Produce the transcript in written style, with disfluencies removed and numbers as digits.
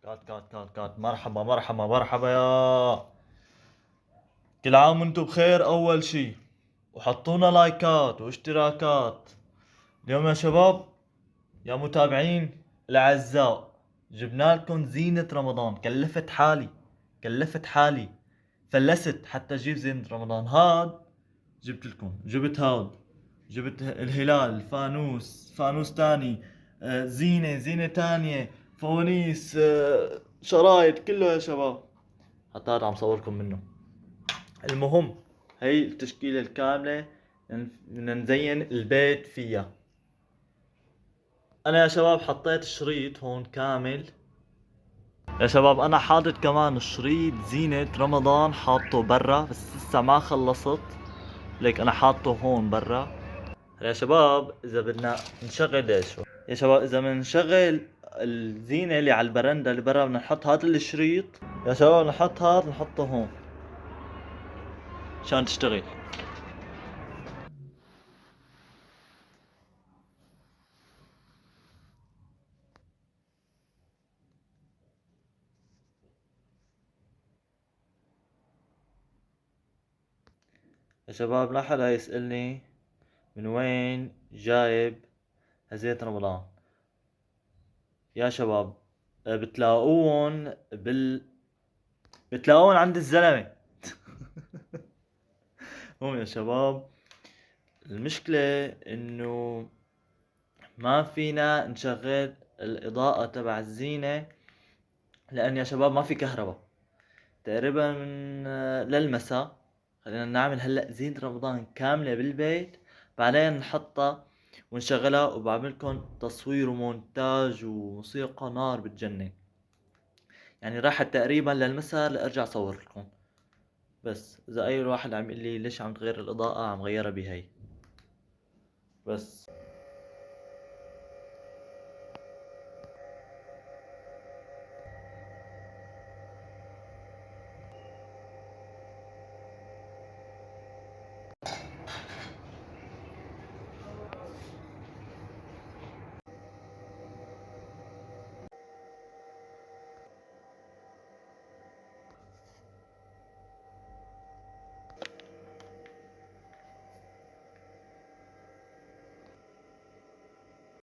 كات مرحبا مرحبا مرحبا يا كل عام وانتم بخير. اول شي وحطونا لايكات واشتراكات. اليوم يا شباب يا متابعين الاعزاء جبنا لكم زينة رمضان. كلفت حالي فلست حتى اجيب زينة رمضان. هاد جبت لكم، جبت هاد، جبت الهلال، فانوس تاني، زينة تانية، فوانيس، شرايط، كله يا شباب. حتى هاد عم صوركم منه. المهم هي التشكيلة الكاملة بدنا نزين البيت فيها. انا يا شباب حطيت الشريط هون كامل. يا شباب انا حاطط كمان شريط زينة رمضان حاطه برا بس لسه ما خلصت، ليك انا حاطه هون برا. هلا يا شباب اذا بدنا نشغل ايش يا شباب، اذا بدنا نشغل الزينة اللي على البرندة اللي برا بدنا نحط هذا الشريط يا شباب، نحط هذا نحطه هون عشان تشتغل. يا شباب لا حدا يسألني من وين جايب هزية رمضان. يا شباب بتلاقوهم بتلاقوهم عند الزلمة. هم يا شباب المشكلة انه ما فينا نشغل الاضاءة تبع الزينة لان يا شباب ما في كهرباء تقريبا من للمساء. خلينا نعمل هلا زينة رمضان كاملة بالبيت، بعدين نحطها ونشغلها وبعملكم تصوير ومونتاج وموسيقى نار بتجنن. يعني راحت تقريبا للمساء لارجع اصور لكم. بس اذا اي واحد عم يقول لي ليش عم تغير الاضاءة، عم غيرها بهي بس.